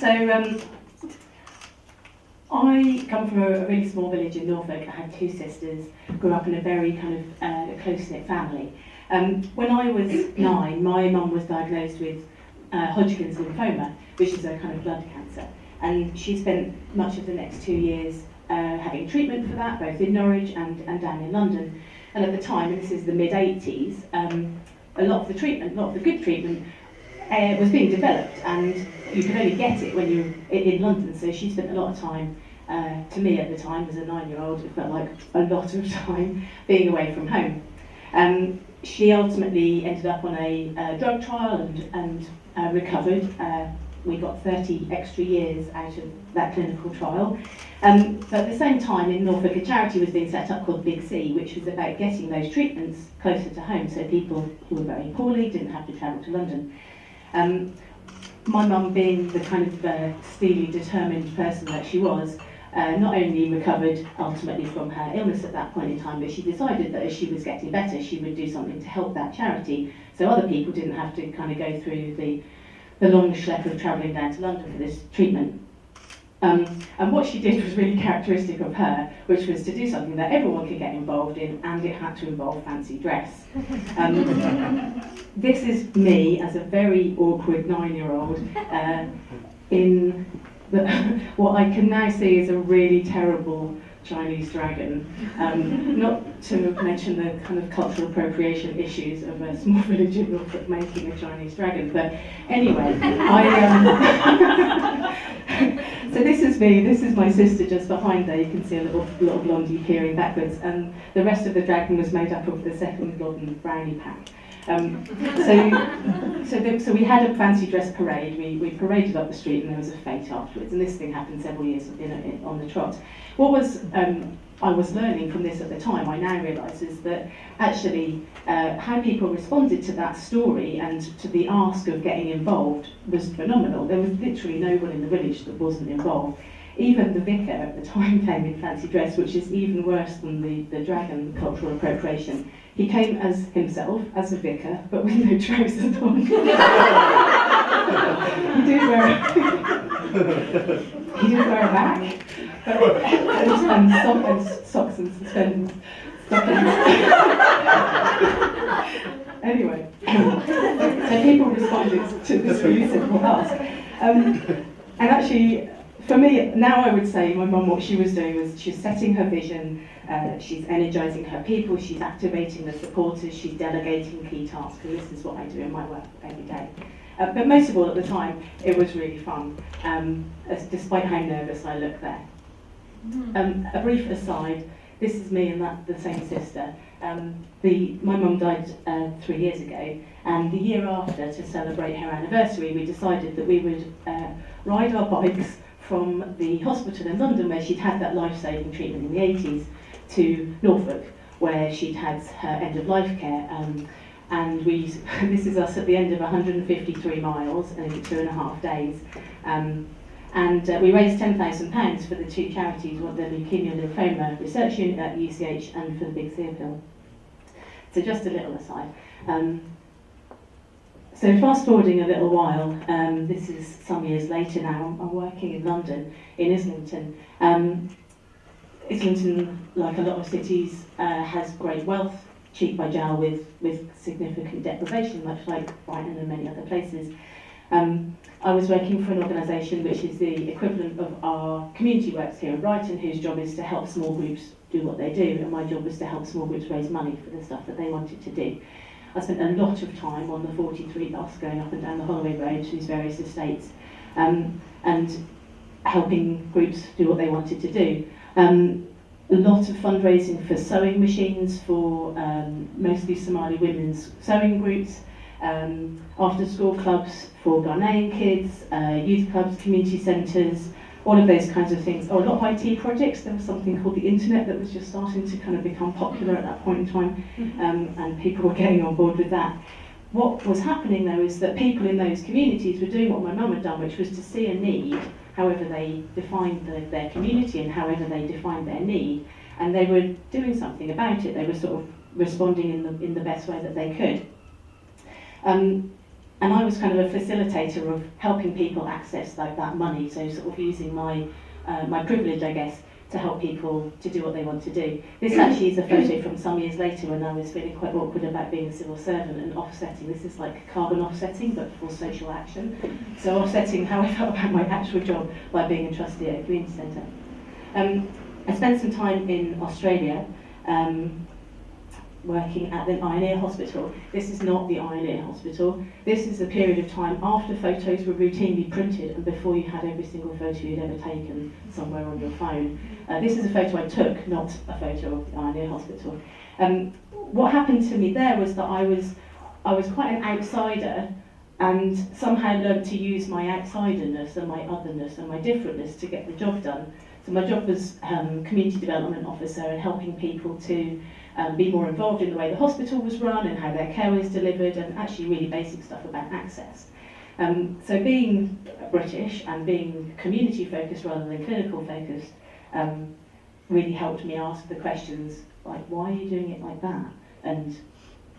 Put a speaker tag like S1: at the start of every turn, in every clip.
S1: I come from a really small village in Norfolk. I had two sisters, grew up in a very kind of close-knit family. When I was 9, my mum was diagnosed with Hodgkin's lymphoma, which is a kind of blood cancer. And she spent much of the next 2 years having treatment for that, both in Norwich and down in London. And at the time, and this is the mid-80s, a lot of the good treatment was being developed, and you could only get it when you're in London. So she spent a lot of time, to me at the time, as a 9-year-old, it felt like a lot of time being away from home. She ultimately ended up on a drug trial and recovered. We got 30 extra years out of that clinical trial. But at the same time, in Norfolk, a charity was being set up called Big C, which was about getting those treatments closer to home, so people who were very poorly didn't have to travel to London. My mum, being the kind of steely, determined person that she was, not only recovered ultimately from her illness at that point in time, but she decided that as she was getting better, she would do something to help that charity, so other people didn't have to kind of go through the long schlep of travelling down to London for this treatment. And what she did was really characteristic of her, which was to do something that everyone could get involved in, and it had to involve fancy dress. This is me as a very awkward 9-year-old in what I can now see is a really terrible Chinese dragon. Not to mention the kind of cultural appropriation issues of a small village in Norfolk making a Chinese dragon. But anyway, so this is me, this is my sister just behind there. You can see a little blondie peering backwards, and the rest of the dragon was made up of the second modern brownie pack. So we had a fancy dress parade. We paraded up the street, and there was a fete afterwards. And this thing happened several years on the trot. What was I was learning from this at the time, I now realise, is that actually how people responded to that story and to the ask of getting involved was phenomenal. There was literally no one in the village that wasn't involved. Even the vicar at the time came in fancy dress, which is even worse than the dragon cultural appropriation. He came as himself, as a vicar, but with no trousers on. He did wear a bag, and socks and suspended stockings. Anyway, so people responded to this really simple ask. And actually, for me, now I would say my mum, what she was doing was she was setting her vision, she's energising her people, she's activating the supporters, she's delegating key tasks, and this is what I do in my work every day. But most of all at the time, it was really fun, despite how nervous I looked there. A brief aside, this is me and the same sister. My mum died 3 years ago, and the year after, to celebrate her anniversary, we decided that we would ride our bikes from the hospital in London, where she'd had that life-saving treatment in the 80s, to Norfolk, where she'd had her end-of-life care. And this is us at the end of 153 miles in 2.5 days. And we raised £10,000 for the two charities, the Leukemia Lymphoma Research Unit at UCH and for the Big C appeal. So just a little aside. So fast forwarding a little while, this is some years later now, I'm working in London, in Islington. Islington, like a lot of cities, has great wealth, cheek by jowl with significant deprivation, much like Brighton and many other places. I was working for an organisation which is the equivalent of our community works here in Brighton, whose job is to help small groups do what they do, and my job was to help small groups raise money for the stuff that they wanted to do. I spent a lot of time on the 43 bus going up and down the Holloway Road to these various estates, and helping groups do what they wanted to do. A lot of fundraising for sewing machines for mostly Somali women's sewing groups, after school clubs for Ghanaian kids, youth clubs, community centres, all of those kinds of things. A lot of IT projects. There was something called the internet that was just starting to kind of become popular at that point in time, and people were getting on board with that. What was happening though is that people in those communities were doing what my mum had done, which was to see a need, however they defined their community and however they defined their need, and they were doing something about it. They were sort of responding in the best way that they could. And and I was kind of a facilitator of helping people access like that money, so sort of using my my privilege, I guess, to help people to do what they want to do. This actually is a photo from some years later when I was feeling quite awkward about being a civil servant and offsetting. This is like carbon offsetting, but for social action. So offsetting how I felt about my actual job by being a trustee at a community centre. I spent some time in Australia, working at the Iron Ear Hospital. This is not the Iron Ear Hospital. This is a period of time after photos were routinely printed and before you had every single photo you'd ever taken somewhere on your phone. This is a photo I took, not a photo of the Iron Ear Hospital. What happened to me there was that I was quite an outsider and somehow learned to use my outsiderness and my otherness and my differentness to get the job done. So my job was community development officer and helping people to be more involved in the way the hospital was run and how their care was delivered, and actually really basic stuff about access. So being British and being community focused rather than clinical focused really helped me ask the questions like, why are you doing it like that? And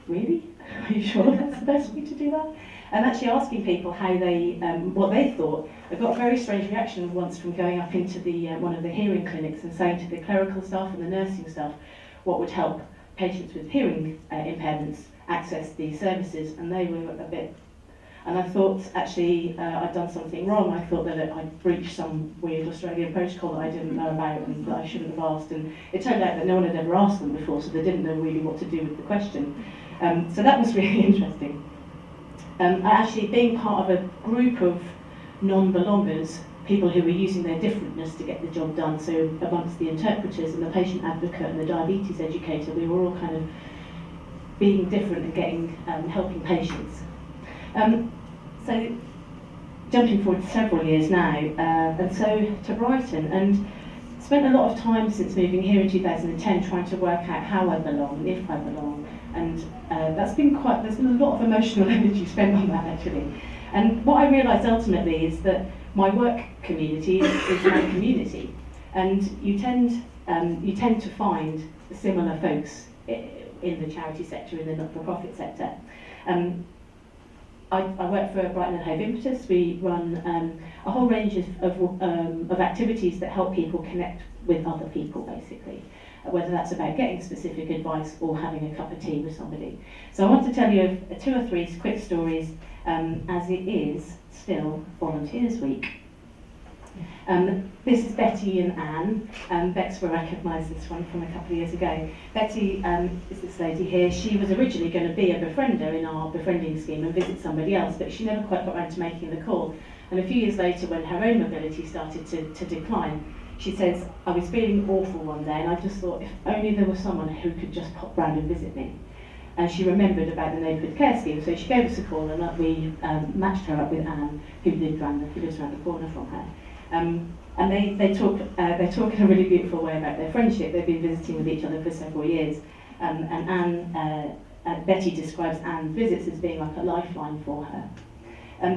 S1: really? Are you sure that's the best way to do that? And actually asking people how they, what they thought. I got a very strange reaction once from going up into the one of the hearing clinics and saying to the clerical staff and the nursing staff what would help patients with hearing impairments access these services, and they were a bit, and I thought actually I'd done something wrong. I thought that I'd breached some weird Australian protocol that I didn't know about and that I shouldn't have asked, and it turned out that no one had ever asked them before, so they didn't know really what to do with the question. So that was really interesting. Actually being part of a group of non-belongers, people who were using their differentness to get the job done, so amongst the interpreters and the patient advocate and the diabetes educator, we were all kind of being different and getting helping patients. So jumping forward several years now, and so to Brighton, and spent a lot of time since moving here in 2010 trying to work out how I belong and if I belong, and there's been a lot of emotional energy spent on that actually. And what I realised ultimately is that my work community is my community, and you tend to find similar folks in the charity sector, in the not-for-profit sector. I work for Brighton Hove Impetus. We run a whole range of activities that help people connect with other people, basically, whether that's about getting specific advice or having a cup of tea with somebody. So I want to tell you of 2 or 3 quick stories, as it is still Volunteers Week. This is Betty and Anne. Bex will recognise this one from a couple of years ago. Betty is this lady here. She was originally going to be a befriender in our befriending scheme and visit somebody else, but she never quite got around to making the call. And a few years later, when her own mobility started to decline, she says, I was feeling awful one day and I just thought if only there was someone who could just pop round and visit me. And she remembered about the neighbourhood care scheme, so she gave us a call and we matched her up with Anne, who lives around the corner from her. And they talk in a really beautiful way about their friendship. They've been visiting with each other for several years. And Betty describes Anne's visits as being like a lifeline for her.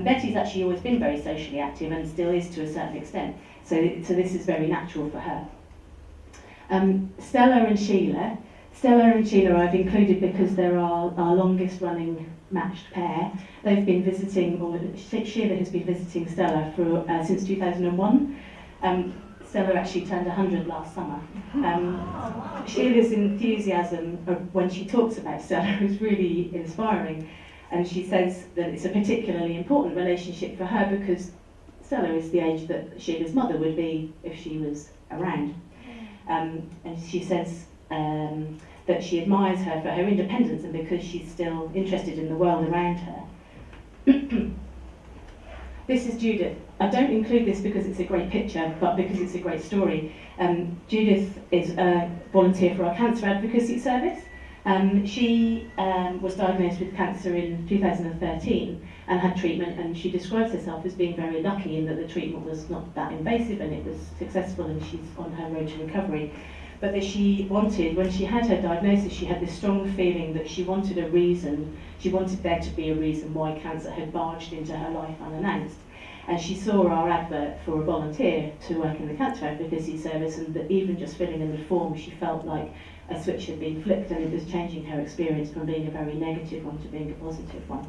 S1: Betty's actually always been very socially active and still is to a certain extent. So this is very natural for her. Stella and Sheila I've included because they're our longest running matched pair. They've been visiting, or Sheila has been visiting Stella for since 2001. Stella actually turned 100 last summer. Sheila's enthusiasm when she talks about Stella is really inspiring, and she says that it's a particularly important relationship for her because Stella is the age that Sheila's mother would be if she was around. And she says that she admires her for her independence and because she's still interested in the world around her. This is Judith. I don't include this because it's a great picture, but because it's a great story. Judith is a volunteer for our cancer advocacy service. She was diagnosed with cancer in 2013 and had treatment, and she describes herself as being very lucky in that the treatment was not that invasive and it was successful and she's on her road to recovery. But that she wanted, when she had her diagnosis, she had this strong feeling that she wanted a reason, she wanted there to be a reason why cancer had barged into her life unannounced. And she saw our advert for a volunteer to work in the cancer advocacy service, and that even just filling in the form, she felt like a switch had been flicked and it was changing her experience from being a very negative one to being a positive one.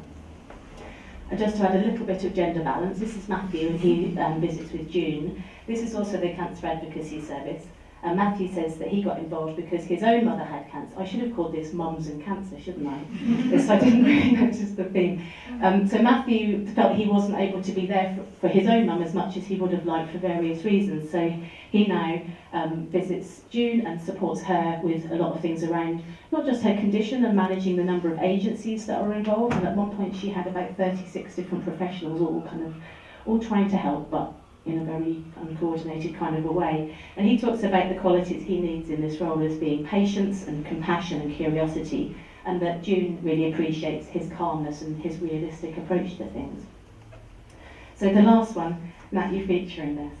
S1: And just to add a little bit of gender balance, this is Matthew, and he visits with June. This is also the Cancer Advocacy Service. And Matthew says that he got involved because his own mother had cancer. I should have called this Mums and Cancer, shouldn't I? So I didn't really notice the theme. So Matthew felt he wasn't able to be there for his own mum as much as he would have liked for various reasons. So he now visits June and supports her with a lot of things around not just her condition and managing the number of agencies that are involved. And at one point she had about 36 different professionals all trying to help, but in a very uncoordinated kind of a way. And he talks about the qualities he needs in this role as being patience and compassion and curiosity, and that June really appreciates his calmness and his realistic approach to things. So the last one, Matt, you feature in this.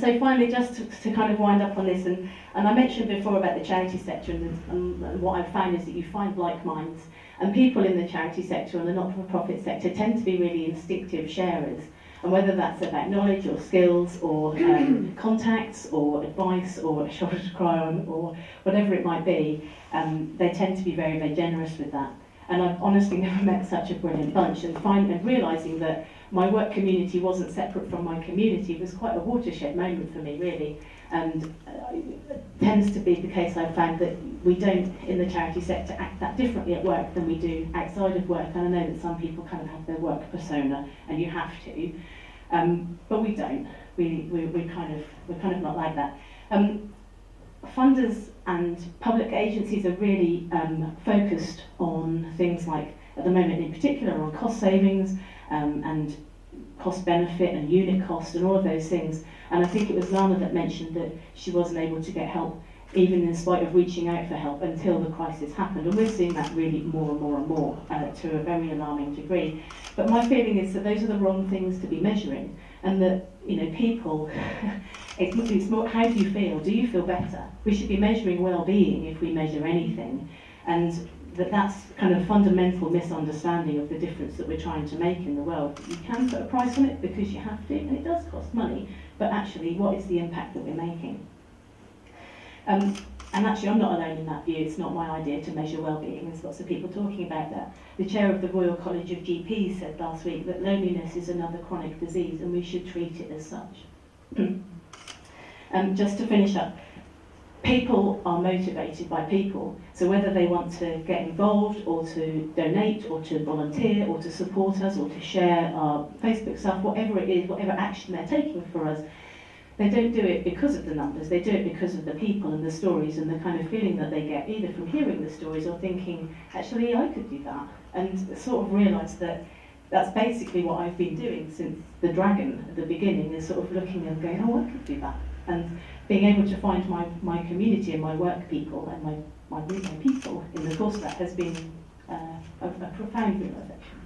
S1: So finally, just to kind of wind up on this, and I mentioned before about the charity sector, and what I've found is that you find like minds, and people in the charity sector and the not-for-profit sector tend to be really instinctive sharers. And whether that's about knowledge or skills or contacts or advice or a shoulder to cry on or whatever it might be, they tend to be very, very generous with that. And I've honestly never met such a brilliant bunch, and realising that my work community wasn't separate from my community was quite a watershed moment for me, really. And it tends to be the case I've found that we don't, in the charity sector, act that differently at work than we do outside of work. And I know that some people kind of have their work persona, and you have to, but we don't. We're kind of not like that. Funders and public agencies are really focused on things like, at the moment in particular, on cost savings and cost benefit and unit cost and all of those things. And I think it was Lana that mentioned that she wasn't able to get help, even in spite of reaching out for help, until the crisis happened. And we're seeing that really more and more and more to a very alarming degree. But my feeling is that those are the wrong things to be measuring, and that, you know, people, it's more, how do you feel? Do you feel better? We should be measuring well-being if we measure anything. And that's kind of fundamental misunderstanding of the difference that we're trying to make in the world. You can put a price on it because you have to, and it does cost money, but actually, what is the impact that we're making? And actually, I'm not alone in that view. It's not my idea to measure well-being. There's lots of people talking about that. The chair of the Royal College of GPs said last week that loneliness is another chronic disease, and we should treat it as such. Just to finish up, people are motivated by people. So whether they want to get involved or to donate or to volunteer or to support us or to share our Facebook stuff, whatever it is, whatever action they're taking for us, they don't do it because of the numbers, they do it because of the people and the stories and the kind of feeling that they get, either from hearing the stories or thinking, actually, I could do that. And sort of realise that that's basically what I've been doing since the Dragon at the beginning, is sort of looking and going, oh, I could do that. And being able to find my community and my work people and my people in the course of that has been a profound realisation.